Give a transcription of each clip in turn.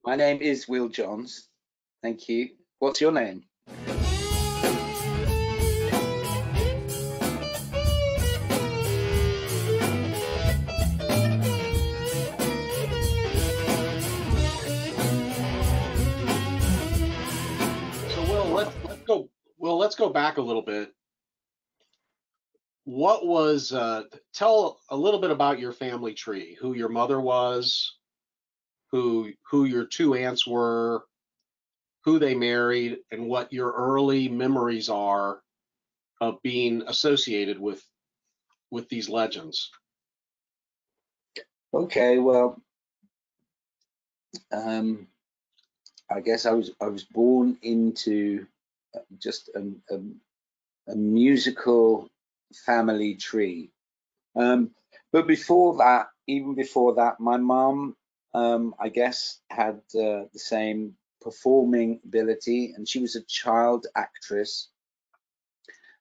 My name is Will Johns. Thank you. What's your name? So let's go back a little bit. What was tell a little bit about your family tree, who your mother was, who your two aunts were, who they married, and what your early memories are of being associated with these legends. Okay, well, um, I guess I was born into just a musical family tree. But before that, even before that, my mom, I guess, had the same performing ability, and she was a child actress.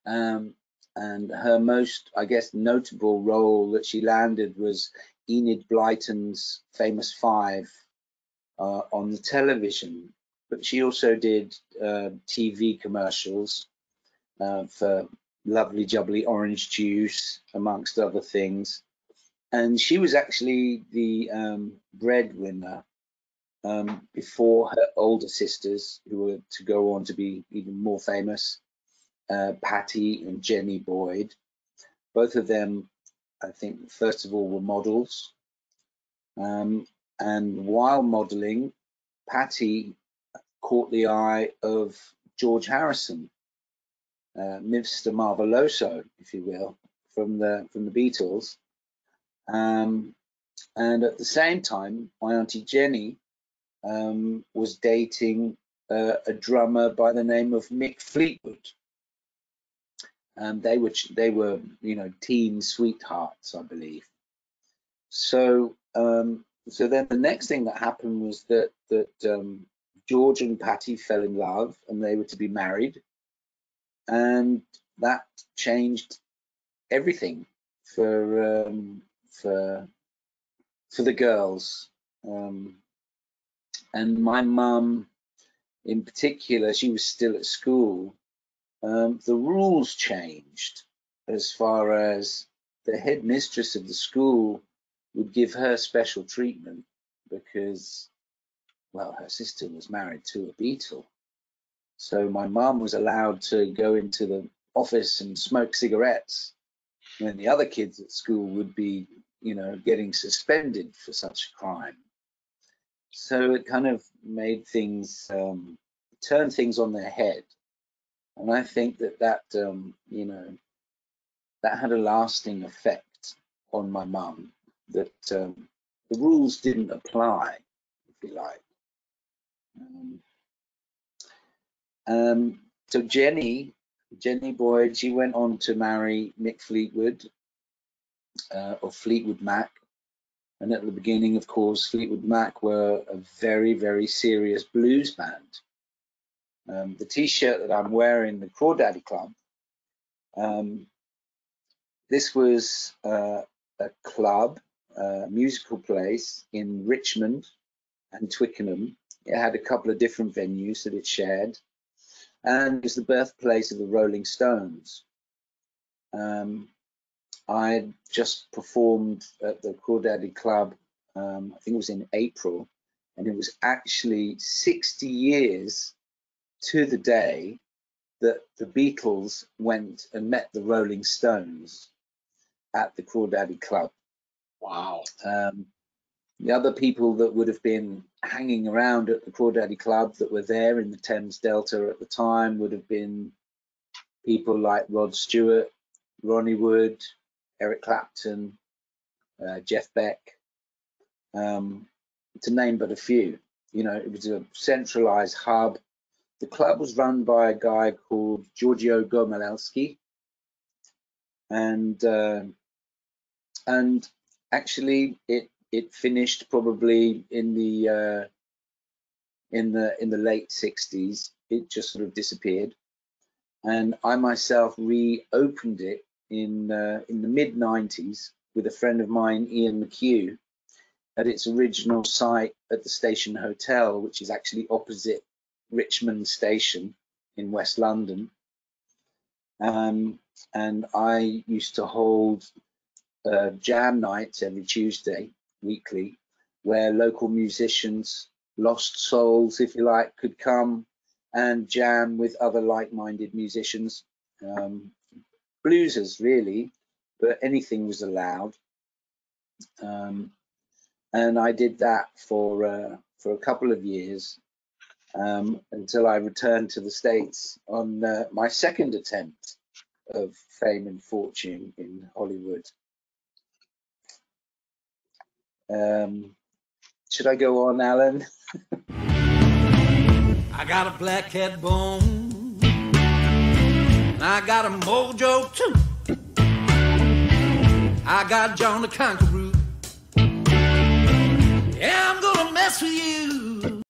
Um, and her most, I guess, notable role that she landed was Enid Blyton's famous Five on the television. But she also did TV commercials for lovely jubbly orange juice, amongst other things. And she was actually the breadwinner before her older sisters, who were to go on to be even more famous, Patty and Jenny Boyd. Both of them, I think, first of all, were models. And while modeling, Patty caught the eye of George Harrison, Mr. Marveloso, if you will, from the Beatles. And at the same time, my auntie Jenny was dating a drummer by the name of Mick Fleetwood. They were teen sweethearts, I believe. So so then the next thing that happened was that George and Patty fell in love, and they were to be married, and that changed everything for the girls. And my mum, in particular, she was still at school. The rules changed as far as the headmistress of the school would give her special treatment because, well, her sister was married to a Beatle. So my mum was allowed to go into the office and smoke cigarettes when the other kids at school would be, getting suspended for such a crime. So it kind of made things, turn things on their head. And I think that that had a lasting effect on my mum, that the rules didn't apply, if you like. So Jenny Boyd, she went on to marry Mick Fleetwood, of Fleetwood Mac. And at the beginning, of course, Fleetwood Mac were a very, very serious blues band. The T-shirt that I'm wearing, the Crawdaddy Club, this was a club, a musical place in Richmond and Twickenham. It had a couple of different venues that it shared, and it was the birthplace of the Rolling Stones. I just performed at the Crawdaddy Club, I think it was in April, and it was actually 60 years to the day that the Beatles went and met the Rolling Stones at the Crawdaddy Club. Wow. The other people that would have been hanging around at the Crawdaddy Club that were there in the Thames Delta at the time would have been people like Rod Stewart, Ronnie Wood, Eric Clapton, Jeff Beck, to name but a few. It was a centralized hub. The club was run by a guy called Giorgio Gomelowski, and actually it finished probably in the late 60s. It just sort of disappeared, and I myself reopened it in the mid 90s with a friend of mine, Ian McHugh, at its original site at the Station Hotel, which is actually opposite Richmond Station in West London. And I used to hold jam nights every Tuesday, weekly, where local musicians, lost souls, if you like, could come and jam with other like-minded musicians, bluesers really, but anything was allowed. And I did that for a couple of years, until I returned to the States on my second attempt of fame and fortune in Hollywood. Should I go on, Alan? I got a black cat bone, and I got a mojo too. I got John the Conqueror. Yeah, I'm gonna mess with you.